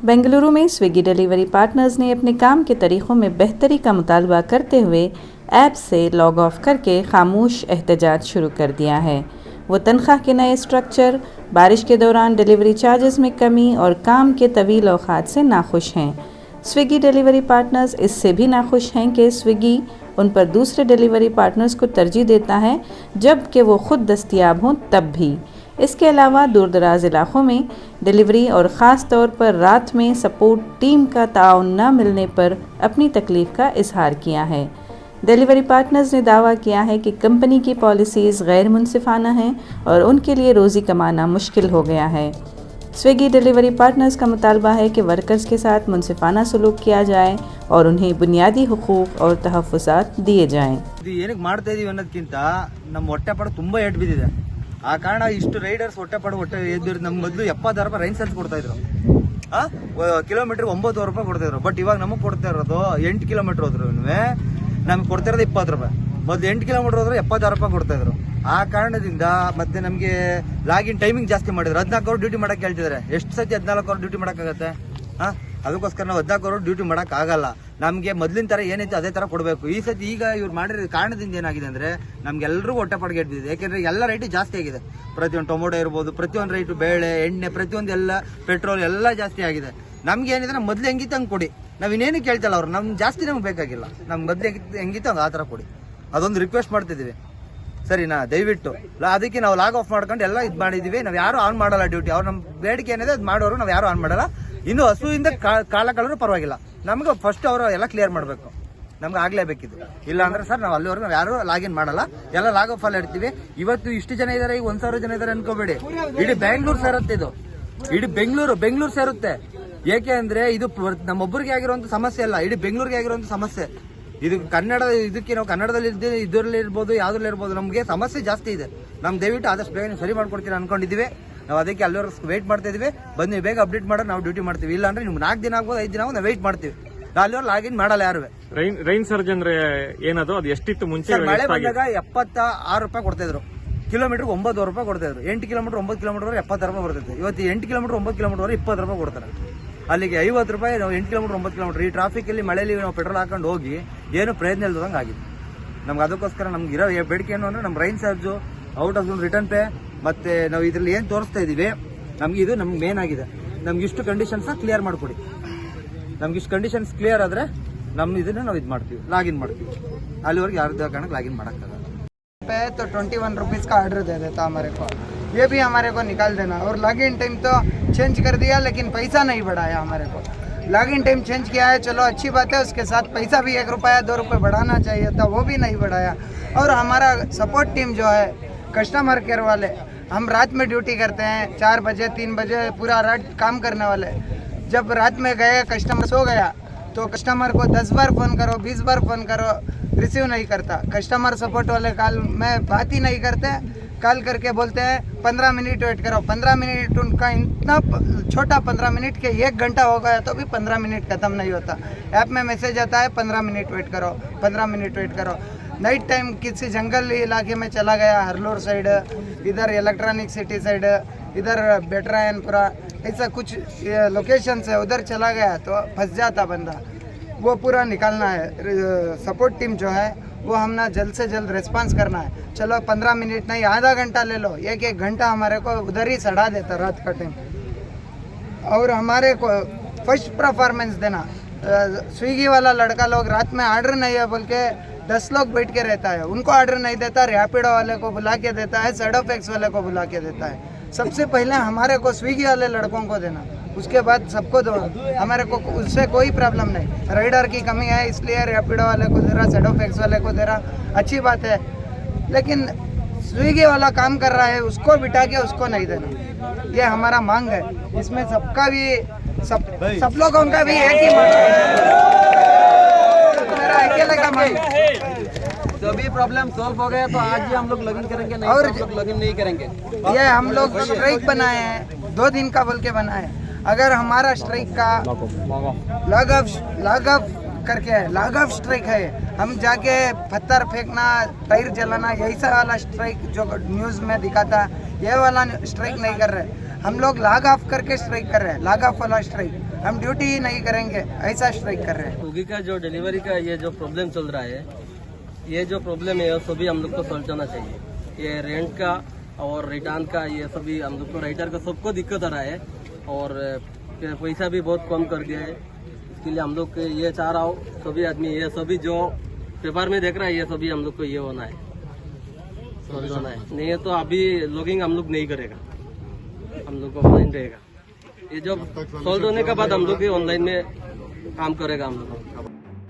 बेंगलुरु में Swiggy delivery partners ने अपने काम के तरीक़ों में बेहतरी का मुतालबा करते हुए ऐप से लॉग ऑफ करके खामोश एहतजाज शुरू कर दिया है। वो तनख्वाह के नए स्ट्रक्चर, बारिश के दौरान डिलीवरी चार्जेस में कमी और काम के तवील औकात से नाखुश हैं। स्विगी डिलीवरी पार्टनर्स इससे भी नाखुश हैं कि स्विगी उन पर दूसरे डिलीवरी पार्टनर्स को तरजीह देता है जबकि वो ख़ुद दस्तयाब हों तब भी। इसके अलावा दूर दराज इलाक़ों में डिलीवरी और ख़ास तौर पर रात में सपोर्ट टीम का ताउन न मिलने पर अपनी तकलीफ़ का इजहार किया है। डिलीवरी पार्टनर्स ने दावा किया है कि कंपनी की पॉलिसीज़ गैर मुनसिफाना हैं और उनके लिए रोज़ी कमाना मुश्किल हो गया है। स्विगी डिलीवरी पार्टनर्स का मुतालबा है कि वर्कर्स के साथ मुनसिफाना सलूक किया जाए और उन्हें बुनियादी हुकूक और तहफ़्फ़ुज़ात दिए जाएँ। ಆ ಕಾರಣ ಇಷ್ಟು ರೈಡರ್ಸ್ ಹೊಟ್ಟೆ ಎದ್ದು ನಮ್ಮ ಮೊದಲು 70 ರೂಪಾಯಿ ರೈನ್ ಸೆಲ್ಸ್ ಕೊಡ್ತಾ ಇದ್ರು, ಕಿಲೋಮೀಟರ್ 9 ರೂಪಾಯಿ ಕೊಡ್ತಾ ಇದ್ರು. ಬಟ್ ಇವಾಗ ನಮಗೆ ಕೊಡ್ತಾ ಇರೋದು 8 ಕಿಲೋಮೀಟರ್ ಹೋದ್ರು ನಮ್ಗೆ ಕೊಡ್ತಾ ಇರೋದು 20 ರೂಪಾಯಿ. ಮೊದಲು 8 ಕಿಲೋಮೀಟರ್ ಹೋದ್ರೆ 76 ರೂಪಾಯಿ ಕೊಡ್ತಾ ಇದ್ರು. ಆ ಕಾರಣದಿಂದ ಮತ್ತೆ ನಮಗೆ ಲಾಗಿನ್ ಟೈಮಿಂಗ್ ಜಾಸ್ತಿ ಮಾಡಿದ್ರು. 14 ಅವರ್ ಡ್ಯೂಟಿ ಮಾಡಕ್ಕೆ ಹೇಳ್ತಿದ್ದಾರೆ. ಎಷ್ಟು ಸತಿ 14 ಅವರ್ ಡ್ಯೂಟಿ ಮಾಡಕ್ಕಾಗತ್ತೆ? ಅದಕ್ಕೋಸ್ಕರ ನಾವು 14 ಅವರ್ ಡ್ಯೂಟಿ ಮಾಡಕ್ ಆಗಲ್ಲ. ನಮಗೆ ಮೊದಲಿನ ತರ ಏನೈತೆ ಅದೇ ತರ ಕೊಡಬೇಕು. ಈ ಸತಿ ಈಗ ಇವ್ರು ಮಾಡಿರೋ ಕಾರಣದಿಂದ ಏನಾಗಿದೆ ಅಂದ್ರೆ ನಮ್ಗೆಲ್ಲರಿಗೂ ಹೊಟ್ಟೆ ಪಡಿಗೆ ಹಿಡಿದಿದೆ. ಯಾಕೆಂದ್ರೆ ಎಲ್ಲ ರೈಟ್ ಜಾಸ್ತಿ ಆಗಿದೆ. ಪ್ರತಿಯೊಂದು ಟೊಮೊಟೊ ಇರ್ಬೋದು, ಪ್ರತಿಯೊಂದು ರೈಟು, ಬೇಳೆ, ಎಣ್ಣೆ, ಪ್ರತಿಯೊಂದು ಎಲ್ಲ ಪೆಟ್ರೋಲ್ ಎಲ್ಲ ಜಾಸ್ತಿ ಆಗಿದೆ. ನಮ್ಗೆ ಏನಿದೆ ಮೊದಲು ಹೆಂಗಿತ್ತು ಹಂಗೆ ಕೊಡಿ. ನಾವ್ ಇನ್ನೇನು ಕೇಳ್ತಲ್ಲ ಅವ್ರು, ನಮ್ಗೆ ಜಾಸ್ತಿ ನಮ್ಗೆ ಬೇಕಾಗಿಲ್ಲ. ನಮ್ಗೆ ಮೊದಲು ಹೆಂಗಿತ್ತು ಹಂಗೆ ಆ ಥರ ಕೊಡಿ. ಅದೊಂದು ರಿಕ್ವೆಸ್ಟ್ ಮಾಡ್ತಿದ್ದೀವಿ, ಸರಿನಾ? ದಯವಿಟ್ಟು ಅದಕ್ಕೆ ನಾವು ಲಾಗ್ ಆಫ್ ಮಾಡ್ಕೊಂಡು ಎಲ್ಲ ಇದು ಮಾಡಿದೀವಿ. ನಾವು ಯಾರು ಆನ್ ಮಾಡಲ್ಲ ಡ್ಯೂಟಿ. ಅವ್ರು ನಮ್ಮ ಬೇಡಿಕೆ ಏನಿದೆ ಅದು ಮಾಡೋರು, ನಾವು ಯಾರು ಆನ್ ಮಾಡಲ್ಲ. ಇನ್ನು ಹಸುವಿಂದ ಕಾಲ ಕಳೆದ್ರು ಪರವಾಗಿಲ್ಲ, ನಮ್ಗೆ ಫಸ್ಟ್ ಅವರು ಎಲ್ಲ ಕ್ಲಿಯರ್ ಮಾಡಬೇಕು. ನಮ್ಗೆ ಆಗ್ಲೇಬೇಕಿದ್ದು. ಇಲ್ಲ ಅಂದ್ರೆ ಸರ್ ನಾವು ಅಲ್ಲಿವರೆಗೂ ನಾವು ಯಾರು ಲಾಗಿನ್ ಮಾಡಲ್ಲ, ಎಲ್ಲ ಲಾಗ್ ಆಫ್ ಅಲ್ಲಿ ಇಡ್ತೀವಿ. ಇವತ್ತು ಇಷ್ಟು ಜನ ಇದಾರೆ, ಈಗ 1000 ಜನ ಇದಾರೆ ಅನ್ಕೋಬೇಡಿ. ಇಡೀ ಬೆಂಗಳೂರು ಸೇರುತ್ತೆ ಇದು. ಇಡೀ ಬೆಂಗಳೂರು ಸೇರುತ್ತೆ. ಏಕೆ ಅಂದ್ರೆ ಇದು ನಮ್ಮೊಬ್ಬರಿಗೆ ಆಗಿರುವಂತ ಸಮಸ್ಯೆ ಅಲ್ಲ, ಇಡೀ ಬೆಂಗಳೂರಿಗೆ ಆಗಿರುವಂತ ಸಮಸ್ಯೆ ಇದು. ಇದಕ್ಕೆ ನಾವು ಕನ್ನಡದಲ್ಲಿ ಇದರಲ್ಲಿ ಇರ್ಬೋದು, ಯಾವ್ದ್ರಲ್ಲಿ ಇರ್ಬೋದು, ನಮ್ಗೆ ಸಮಸ್ಯೆ ಜಾಸ್ತಿ ಇದೆ. ನಮ್ ದಯವಿಟ್ಟು ಆದಷ್ಟು ಬೇಗ ಸರಿ ಮಾಡ್ಕೊಡ್ತೀರಾ ಅನ್ಕೊಂಡಿದೀವಿ. ನಾವು ಅದಕ್ಕೆ ಅಲ್ಲಿವರೆಗೂ ವೇಟ್ ಮಾಡ್ತಾ ಇದೀವಿ. ಬಂದು ಬೇಗ ಅಪ್ಡೇಟ್ ಮಾಡೋದು ನಾವು ಡ್ಯೂಟಿ ಮಾಡ್ತೀವಿ. ಇಲ್ಲ ಅಂದ್ರೆ ನಿಮ್ಗೆ 4 ದಿನ ಆಗ್ಬೋದು, 5 ದಿನ ಆಗ್ಬೋದು, ನಾವು ವೆಯ್ಟ್ ಮಾಡ್ತೀವಿ. ನಾವು ಅಲ್ಲಿವರೆಗೂ ಲಾಗಿನ್ ಮಾಡಲ್ಲ ಯಾರು. ರೈನ್ ಸರ್ಜ್ ಅಂದ್ರೆ ಏನದು? ಅದು ಎಷ್ಟಿತ್ತು ಮುಂಚೆ? ಮಳೆ ಬಂದಾಗ 76 ರೂಪಾಯಿ ಕೊಡ್ತಾ ಇದ್ರು. ಕಿಲೋಮೀಟರ್ 9 ರೂಪಾಯಿ ಕೊಡ್ತಾ ಇದ್ರು. 8 ಕಿಲೋಮೀಟರ್ 9 ಕಿಲೋಮೀಟರ್ 70 ರೂಪಾಯಿ ಬರ್ತೈತೆ. ಇವತ್ತು 8 ಕಿಲೋಮೀಟರ್ 9 ಕಿಲೋಮೀಟರ್ 20 ರೂಪಾಯಿ ಕೊಡ್ತಾರೆ. ಅಲ್ಲಿಗೆ 50 ರೂಪಾಯಿ. ನಾವು 8 ಕಿಲೋಮೀಟರ್ 9 ಕಿಲೋಮೀಟರ್ ಈ ಟ್ರಾಫಿಕ್ ಅಲ್ಲಿ ಮಳೆಯಲ್ಲಿ ನಾವು ಪೆಟ್ರೋಲ್ ಹಾಕೊಂಡು ಹೋಗಿ ಏನು ಪ್ರಯತ್ನ ಇಲ್ದಂಗೆ ಆಗಿದೆ ನಮ್ಗೆ. ಅದಕ್ಕೋಸ್ಕರ ನಮ್ಗೆ ಇರೋ ಬೇಡಿಕೆ ಏನು ಅಂದ್ರೆ ನಮ್ಮ rain charge, out of return pay, ಮತ್ತೆ ನಾವು ಇದ್ರಲ್ಲಿ ಏನ್ ತೋರಿಸ್ತಾ ಇದೀವಿ ನಮ್ಗೆ ಇದು ನಮ್ಗೆ ಮೇನ್ ಆಗಿದೆ. ನಮ್ಗೆ ಇಷ್ಟು ಕಂಡೀಷನ್ಸ್ ಕ್ಲಿಯರ್ ಮಾಡ್ಕೊಡಿ. ನಮ್ಗೆ ಇಷ್ಟು ಕಂಡೀಷನ್ಸ್ ಕ್ಲಿಯರ್ ಆದ್ರೆ ನಮ್ಮ ಇದನ್ನ ನಾವು ಇದು ಮಾಡ್ತೀವಿ, ಲಾಗಿನ್ ಮಾಡ್ತೀವಿ. ಅಲ್ಲಿವರೆಗೆ ಯಾರ್ದು ಕಾರಣಕ್ಕೆ ಲಾಗಿನ್ ಮಾಡೋಕ್ಕಾಗಲ್ಲ. तो 21 रुपीज़ का ऑर्डर दे देता हमारे को, ये भी हमारे को निकाल देना. और लॉगिन टाइम तो चेंज कर दिया लेकिन पैसा नहीं बढ़ाया हमारे को. लॉगिन टाइम चेंज किया है, चलो अच्छी बात है. उसके साथ पैसा भी 1 रुपया 2 रुपये बढ़ाना चाहिए था, वो भी नहीं बढ़ाया. और हमारा सपोर्ट टीम जो है, कस्टमर केयर वाले, हम रात में ड्यूटी करते हैं. 4 बजे 3 बजे पूरा रात काम करने वाले. जब रात में गए, कस्टमर सो गया तो कस्टमर को 10 बार फ़ोन करो, 20 बार फ़ोन करो, रिसीव नहीं करता. कस्टमर सपोर्ट वाले कॉल में बात ही नहीं करते. कॉल करके बोलते हैं 15 मिनट वेट करो. 15 मिनट उनका इतना छोटा 15 मिनट के 1 घंटा हो गया तो भी 15 मिनट ख़त्म नहीं होता. ऐप में मैसेज आता है 15 मिनट वेट करो, 15 मिनट वेट करो. नाइट टाइम किसी जंगल इलाके में चला गया, हरलोर साइड, इधर इलेक्ट्रॉनिक सिटी साइड, इधर बेटरायनपुरा, ऐसा कुछ लोकेशन से उधर चला गया तो फंस जाता बंदा. वो पूरा निकालना है. सपोर्ट टीम जो है वो हमने जल्द से जल्द रिस्पांस करना है. चलो 15 मिनट नहीं, आधा घंटा ले लो, 1 घंटा हमारे को उधर ही सड़ा देता रात का टाइम. और हमारे को फर्स्ट परफॉर्मेंस देना. स्विगी वाला लड़का लोग रात में ऑर्डर नहीं है बोल के 10 लोग बैठ के रहता है, उनको ऑर्डर नहीं देता. रैपिडो वाले को बुला के देता है, सैडोफैक्स वाले को बुला के देता है. सबसे पहले हमारे को स्विगी वाले लड़कों को देना, उसके बाद सबको दो. हमारे को उससे कोई प्रॉब्लम नहीं. राइडर की कमी है इसलिए रैपिडो वाले को दे रहा, सैडोफैक्स वाले को दे रहा, अच्छी बात है. लेकिन स्विगी वाला काम कर रहा है उसको बिठा के उसको नहीं देना, ये हमारा मांग है. इसमें सबका भी सब लोगों का भी एक ही मांग है, मेरा अकेले का मांग. सभी प्रॉब्लम सॉल्व हो गया तो आज ही हम लोग लॉगिन करेंगे, नहीं और तो हम लोग लॉगिन नहीं करेंगे. ये हम लोग स्ट्राइक बनाए हैं, 2 दिन का बोल के बनाए. अगर हमारा स्ट्राइक का लॉग ऑफ करके है, लॉग ऑफ स्ट्राइक है, हम जाके पत्थर फेंकना, टायर जलाना, ऐसा वाला स्ट्राइक जो न्यूज़ में दिखाता, ये वाला स्ट्राइक नहीं कर रहे. हम लोग लॉग ऑफ करके स्ट्राइक कर रहे हैं, लॉग ऑफ वाला स्ट्राइक, हम ड्यूटी ही नहीं करेंगे ऐसा स्ट्राइक कर रहे हैं। स्विगी का जो डिलीवरी का ये जो प्रॉब्लम चल रहा है, ये जो प्रॉब्लम है वो सभी हम लोग को सुलझाना चाहिए। ये रेंट का और रिटर्न का ये सभी हम लोग को राइटर का सबको दिक्कत आ रहा है और पैसा भी बहुत कम कर दिया है। इसके लिए हम लोग ये चाह रहा हूँ सभी आदमी, ये सभी जो पेपर में देख रहा है, ये सभी हम लोग को ये होना है, सुलझाना है। नहीं तो अभी लॉगिंग हम लोग नहीं करेगा, हम लोग को ऑनलाइन रहेगा। ये जब सोल्व होने के बाद हम लोग ऑनलाइन में काम करेगा हम लोग।